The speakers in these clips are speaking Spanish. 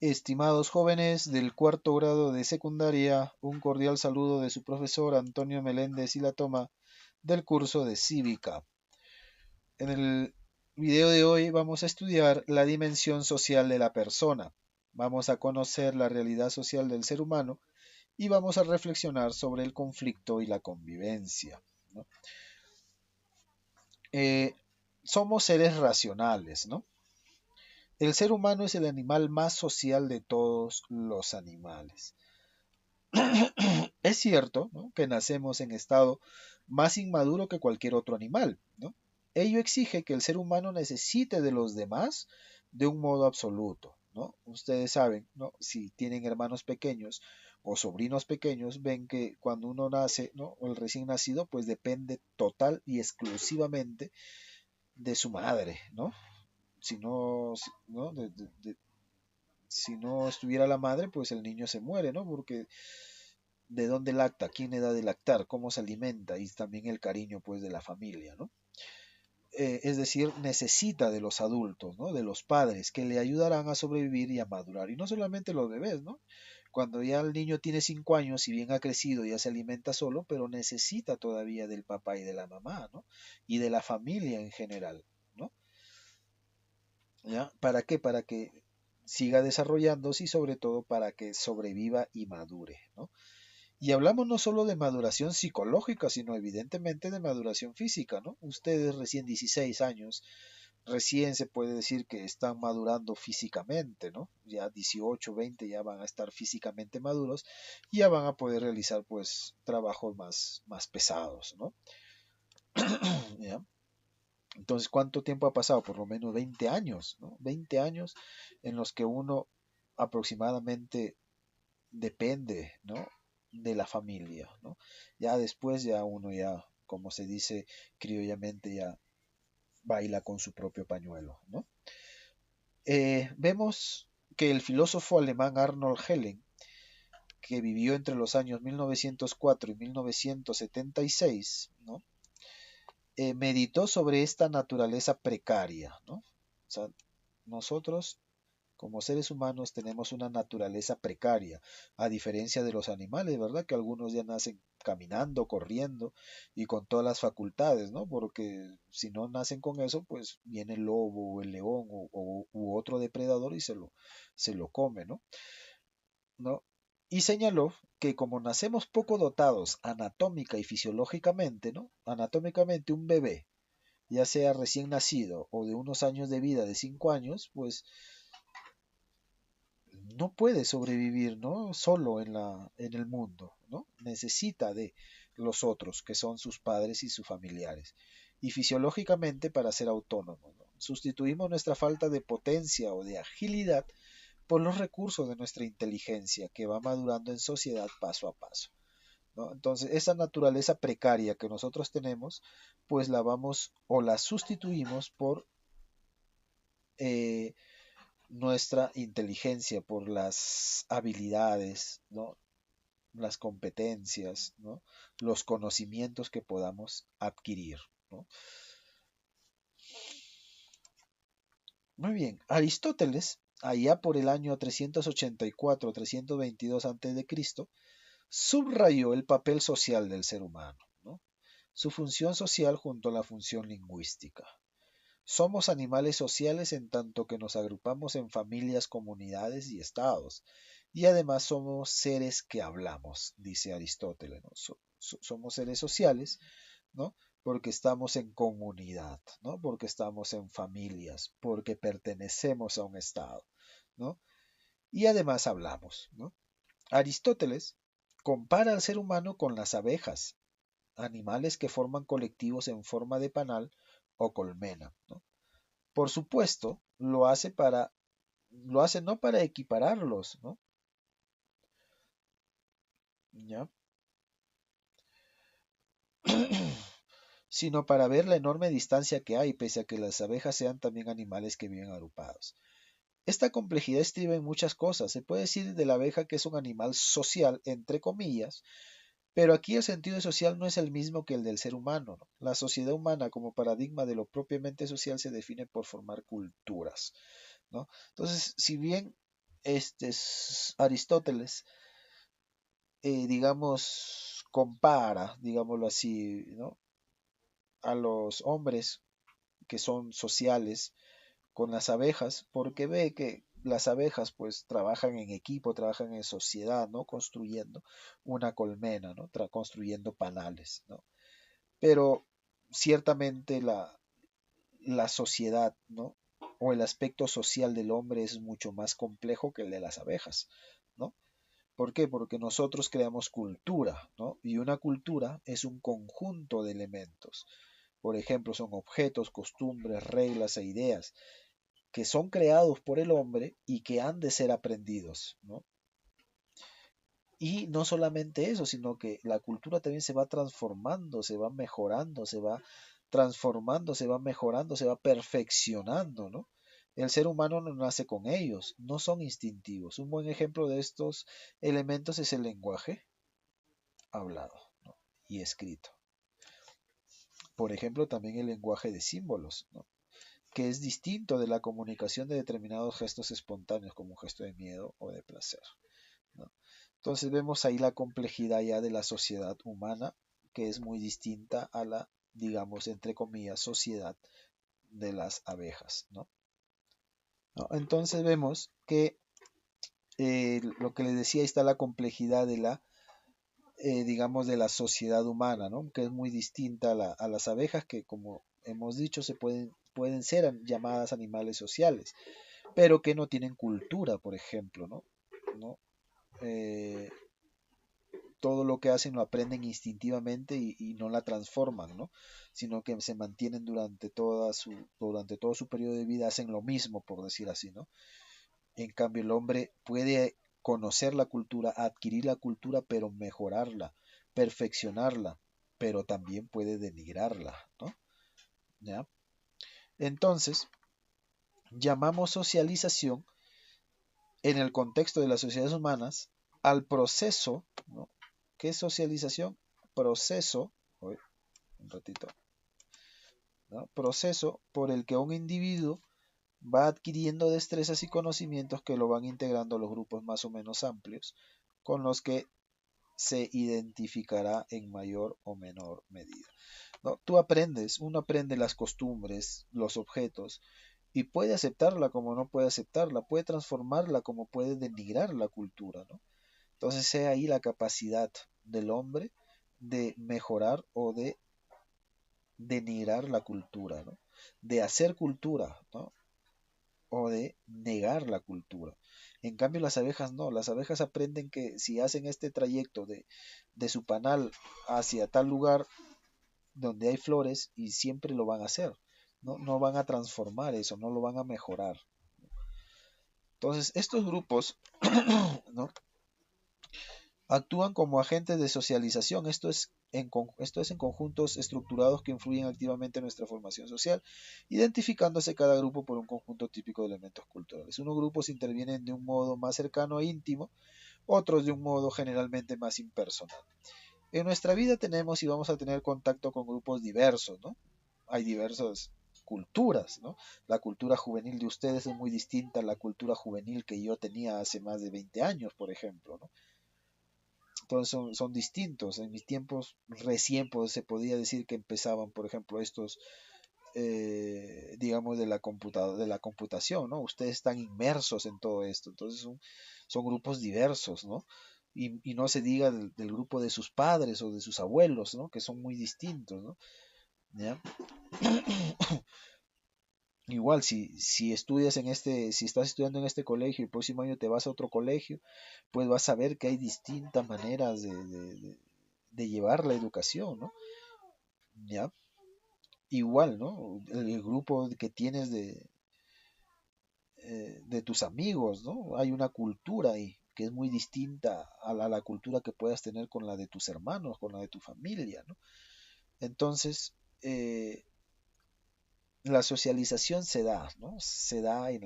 Estimados jóvenes del cuarto grado de secundaria, un cordial saludo de su profesor Antonio Meléndez y la toma del curso de Cívica. En el video de hoy vamos a estudiar la dimensión social de la persona. Vamos a conocer la realidad social del ser humano y vamos a reflexionar sobre el conflicto y la convivencia, ¿no? Eh, Somos seres racionales, ¿no? El ser humano es el animal más social de todos los animales. Es cierto, ¿no?, que nacemos en estado más inmaduro que cualquier otro animal, ¿no? Ello exige que el ser humano necesite de los demás de un modo absoluto, ¿no? Ustedes saben, ¿no?, si tienen hermanos pequeños o sobrinos pequeños, ven que cuando uno nace, ¿no?, o el recién nacido, pues depende total y exclusivamente de su madre, ¿no? Si no, ¿no? Si no estuviera la madre, pues el niño se muere, ¿no? Porque de dónde lacta, quién le da de lactar, cómo se alimenta y también el cariño pues de la familia, ¿no? Es decir, necesita de los adultos, ¿no?, de los padres que le ayudarán a sobrevivir y a madurar. Y no solamente los bebés, ¿no? Cuando ya el niño tiene 5 años, si bien ha crecido, ya se alimenta solo, pero necesita todavía del papá y de la mamá, ¿no? Y de la familia en general, ¿no? ¿Ya? ¿Para qué? Para que siga desarrollándose y sobre todo para que sobreviva y madure, ¿no? Y hablamos no solo de maduración psicológica, sino evidentemente de maduración física, ¿no? Ustedes recién 16 años, recién se puede decir que están madurando físicamente, ¿no? Ya 18, 20 ya van a estar físicamente maduros y ya van a poder realizar pues trabajos más pesados, ¿no? ¿Ya? Entonces, ¿cuánto tiempo ha pasado? Por lo menos 20 años, ¿no? 20 años en los que uno aproximadamente depende, ¿no?, de la familia, ¿no? Ya después ya uno ya, como se dice criollamente, ya baila con su propio pañuelo, ¿no? Vemos que el filósofo alemán Arnold Hellen, que vivió entre los años 1904 y 1976, ¿no?, meditó sobre esta naturaleza precaria, ¿no? O sea, nosotros como seres humanos tenemos una naturaleza precaria, a diferencia de los animales, ¿verdad? Que algunos ya nacen caminando, corriendo y con todas las facultades, ¿no? Porque si no nacen con eso, pues viene el lobo o el león u otro depredador y se lo come, ¿no? ¿No? Y señaló que como nacemos poco dotados anatómica y fisiológicamente, ¿no? Anatómicamente un bebé, ya sea recién nacido o de unos años de vida, de 5 años, pues no puede sobrevivir, ¿no?, solo en el mundo, ¿no? Necesita de los otros, que son sus padres y sus familiares. Y fisiológicamente para ser autónomo, ¿no? Sustituimos nuestra falta de potencia o de agilidad por los recursos de nuestra inteligencia, que va madurando en sociedad paso a paso, ¿no? Entonces, esa naturaleza precaria que nosotros tenemos, pues la vamos o la sustituimos por eh, nuestra inteligencia, por las habilidades, ¿no?, las competencias, ¿no?, los conocimientos que podamos adquirir, ¿no? Muy bien, Aristóteles, allá por el año 384-322 a.C., subrayó el papel social del ser humano, ¿no?, su función social junto a la función lingüística. Somos animales sociales en tanto que nos agrupamos en familias, comunidades y estados. Y además somos seres que hablamos, dice Aristóteles, ¿no? Somos seres sociales, ¿no? Porque estamos en comunidad, ¿no? Porque estamos en familias, porque pertenecemos a un estado, ¿no? Y además hablamos, ¿no? Aristóteles compara al ser humano con las abejas, animales que forman colectivos en forma de panal o colmena, ¿no? Por supuesto, lo hace no para equipararlos, ¿no? ¿Ya? Sino para ver la enorme distancia que hay, pese a que las abejas sean también animales que viven agrupados. Esta complejidad estriba en muchas cosas. Se puede decir de la abeja que es un animal social, entre comillas, pero aquí el sentido social no es el mismo que el del ser humano, ¿no? La sociedad humana como paradigma de lo propiamente social se define por formar culturas, ¿no? Entonces, si bien Aristóteles, digamos, compara, digámoslo así, ¿no? A los hombres que son sociales con las abejas, porque ve que las abejas pues trabajan en equipo, trabajan en sociedad, ¿no? Construyendo una colmena, ¿no? Construyendo panales, ¿no? Pero ciertamente la sociedad, ¿no? O el aspecto social del hombre es mucho más complejo que el de las abejas, ¿no? ¿Por qué? Porque nosotros creamos cultura, ¿no? Y una cultura es un conjunto de elementos. Por ejemplo, son objetos, costumbres, reglas e ideas que son creados por el hombre y que han de ser aprendidos, ¿no? Y no solamente eso, sino que la cultura también se va transformando, se va mejorando, se va transformando, se va mejorando, se va perfeccionando, ¿no? El ser humano no nace con ellos, no son instintivos. Un buen ejemplo de estos elementos es el lenguaje hablado, ¿no? Y escrito. Por ejemplo, también el lenguaje de símbolos, ¿no? Que es distinto de la comunicación de determinados gestos espontáneos, como un gesto de miedo o de placer, ¿no? Entonces vemos ahí la complejidad ya de la sociedad humana, que es muy distinta a la, digamos, entre comillas, sociedad de las abejas, ¿no? ¿No? Entonces vemos que lo que les decía, ahí está la complejidad de la, digamos, de la sociedad humana, ¿no? Que es muy distinta a las abejas, que como hemos dicho, pueden ser llamadas animales sociales, pero que no tienen cultura, por ejemplo, ¿no? ¿No? Eh, Todo lo que hacen lo aprenden instintivamente y no la transforman, ¿no? Sino que se mantienen durante todo su periodo de vida, hacen lo mismo, por decir así, ¿no? En cambio, el hombre puede conocer la cultura, adquirir la cultura, pero mejorarla, perfeccionarla, pero también puede denigrarla, ¿no? ¿Ya? Entonces, llamamos socialización en el contexto de las sociedades humanas al proceso, ¿no? ¿Qué es socialización? Proceso, uy, un ratito, ¿no? Proceso por el que un individuo va adquiriendo destrezas y conocimientos que lo van integrando a los grupos más o menos amplios con los que se identificará en mayor o menor medida, ¿no? Uno aprende las costumbres, los objetos, y puede aceptarla como no puede aceptarla, puede transformarla como puede denigrar la cultura, ¿no? Entonces sea ahí la capacidad del hombre de mejorar o de denigrar la cultura, ¿no? De hacer cultura, ¿no? O de negar la cultura. En cambio, las abejas no, las abejas aprenden que si hacen este trayecto de su panal hacia tal lugar donde hay flores, y siempre lo van a hacer, ¿no? No van a transformar eso, no lo van a mejorar. Entonces, estos grupos, ¿no? Actúan como agentes de socialización, esto es en conjuntos estructurados que influyen activamente en nuestra formación social, identificándose cada grupo por un conjunto típico de elementos culturales. Unos grupos intervienen de un modo más cercano e íntimo, otros de un modo generalmente más impersonal. En nuestra vida tenemos y vamos a tener contacto con grupos diversos, ¿no? Hay diversas culturas, ¿no? La cultura juvenil de ustedes es muy distinta a la cultura juvenil que yo tenía hace más de 20 años, por ejemplo, ¿no? Entonces son distintos. En mis tiempos recién pues, se podía decir que empezaban, por ejemplo, estos, digamos, de la computación, ¿no? Ustedes están inmersos en todo esto. Entonces son grupos diversos, ¿no? Y no se diga del grupo de sus padres o de sus abuelos, ¿no? Que son muy distintos, ¿no? ¿Ya? Igual, si estudias si estás estudiando en este colegio y el próximo año te vas a otro colegio, pues vas a ver que hay distintas maneras de llevar la educación, ¿no? ¿Ya? Igual, ¿no? El grupo que tienes de tus amigos, ¿no? Hay una cultura ahí que es muy distinta a la cultura que puedas tener con la de tus hermanos, con la de tu familia, ¿no? Entonces, la socialización se da, ¿no? Se da en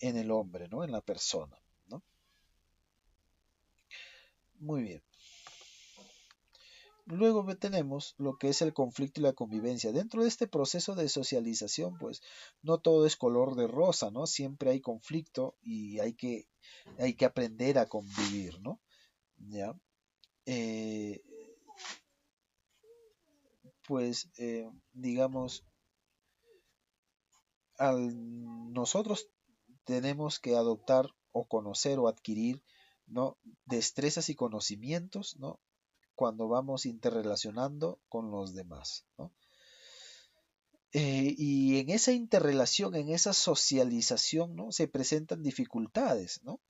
el hombre, ¿no? En la persona, ¿no? Muy bien. Luego tenemos lo que es el conflicto y la convivencia. Dentro de este proceso de socialización, pues no todo es color de rosa, ¿no? Siempre hay conflicto y hay que aprender a convivir, ¿no? ¿Ya? Eh, digamos, nosotros tenemos que adoptar o conocer o adquirir, ¿no? Destrezas y conocimientos, ¿no? Cuando vamos interrelacionando con los demás, ¿no? Y en esa interrelación, en esa socialización, ¿no? Se presentan dificultades, ¿no?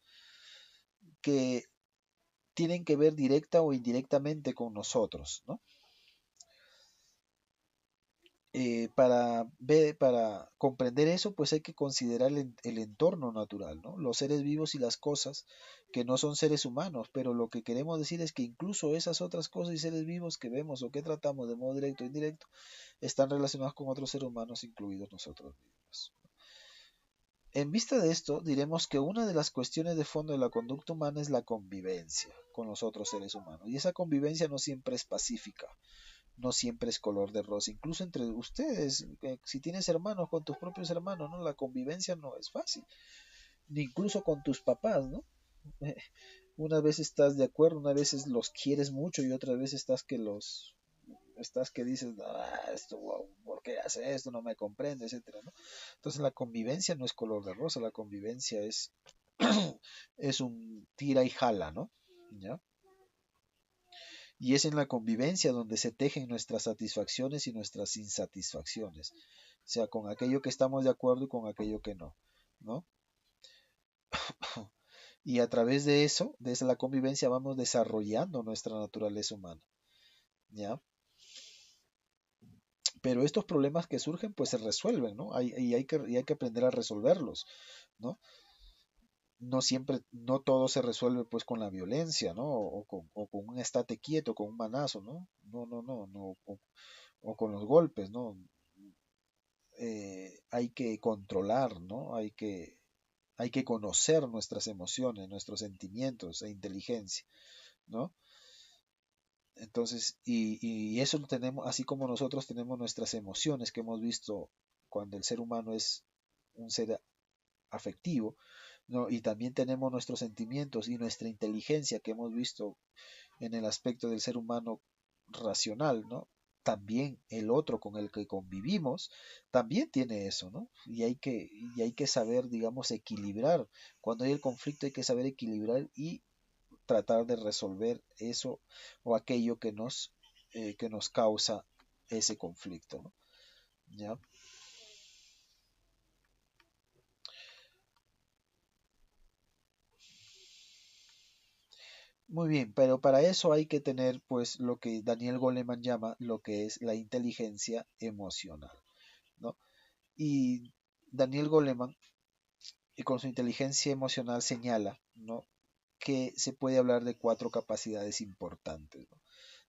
Que tienen que ver directa o indirectamente con nosotros, ¿no? Para comprender eso, pues hay que considerar el entorno natural, ¿no? Los seres vivos y las cosas que no son seres humanos, pero lo que queremos decir es que incluso esas otras cosas y seres vivos que vemos o que tratamos de modo directo o indirecto están relacionados con otros seres humanos, incluidos nosotros mismos. En vista de esto, diremos que una de las cuestiones de fondo de la conducta humana es la convivencia con los otros seres humanos. Y esa convivencia no siempre es pacífica, no siempre es color de rosa. Incluso entre ustedes, si tienes hermanos con tus propios hermanos, ¿no? La convivencia no es fácil. Ni incluso con tus papás, ¿no? Una vez estás de acuerdo, una vez los quieres mucho y otra vez estás que dices, esto, wow, ¿por qué hace esto? No me comprende, etcétera, ¿no? Entonces la convivencia no es color de rosa, la convivencia es, es un tira y jala, ¿no? ¿Ya? Y es en la convivencia donde se tejen nuestras satisfacciones y nuestras insatisfacciones, o sea, con aquello que estamos de acuerdo y con aquello que no, ¿no? Y a través de eso, desde la convivencia, vamos desarrollando nuestra naturaleza humana, ¿ya? Pero estos problemas que surgen, pues se resuelven, ¿no? Y hay que aprender a resolverlos, ¿no? No siempre, no todo se resuelve pues con la violencia, ¿no? O con un estate quieto, con un manazo, ¿no? No, o con los golpes, ¿no? Hay que controlar, ¿no? Hay que conocer nuestras emociones, nuestros sentimientos e inteligencia, ¿no? Entonces, y eso lo tenemos, así como nosotros tenemos nuestras emociones que hemos visto cuando el ser humano es un ser afectivo, ¿no? Y también tenemos nuestros sentimientos y nuestra inteligencia que hemos visto en el aspecto del ser humano racional, ¿no? También el otro con el que convivimos también tiene eso, ¿no? Y hay que saber, digamos, equilibrar. Cuando hay el conflicto hay que saber equilibrar y tratar de resolver eso o aquello que nos causa ese conflicto, ¿no? ¿Ya? Muy bien, pero para eso hay que tener pues lo que Daniel Goleman llama lo que es la inteligencia emocional, ¿no? Y Daniel Goleman y con su inteligencia emocional señala, ¿no? Que se puede hablar de cuatro capacidades importantes, ¿no?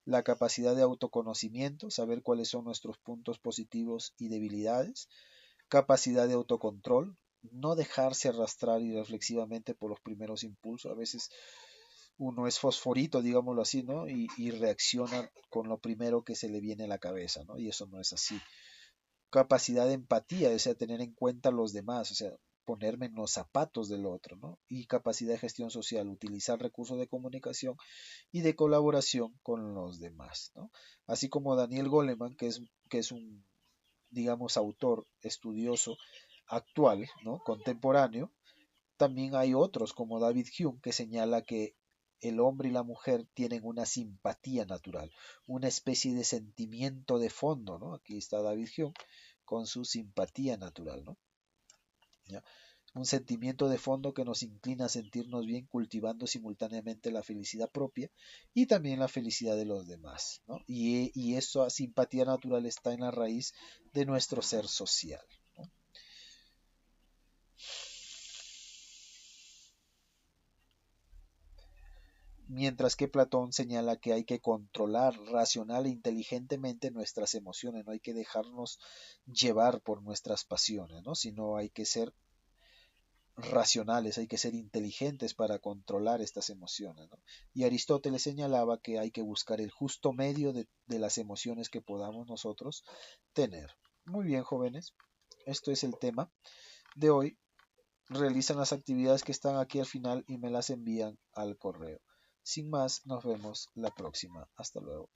La capacidad de autoconocimiento, saber cuáles son nuestros puntos positivos y debilidades, capacidad de autocontrol, no dejarse arrastrar irreflexivamente por los primeros impulsos. A veces uno es fosforito, digámoslo así, ¿no? Y reacciona con lo primero que se le viene a la cabeza, ¿no? Y eso no es así. Capacidad de empatía, o sea, tener en cuenta a los demás, o sea, ponerme en los zapatos del otro, ¿no? Y capacidad de gestión social, utilizar recursos de comunicación y de colaboración con los demás, ¿no? Así como Daniel Goleman, que es un, digamos, autor estudioso actual, ¿no? Contemporáneo, también hay otros como David Hume que señala que el hombre y la mujer tienen una simpatía natural, una especie de sentimiento de fondo, ¿no? Aquí está David Hume con su simpatía natural, ¿no? ¿Ya? Un sentimiento de fondo que nos inclina a sentirnos bien cultivando simultáneamente la felicidad propia y también la felicidad de los demás, ¿no? Y esa simpatía natural está en la raíz de nuestro ser social, ¿no? Mientras que Platón señala que hay que controlar racional e inteligentemente nuestras emociones, no hay que dejarnos llevar por nuestras pasiones, ¿no? Sino hay que ser racionales, hay que ser inteligentes para controlar estas emociones, ¿no? Y Aristóteles señalaba que hay que buscar el justo medio de las emociones que podamos nosotros tener. Muy bien, jóvenes, esto es el tema de hoy. Realizan las actividades que están aquí al final y me las envían al correo. Sin más, nos vemos la próxima. Hasta luego.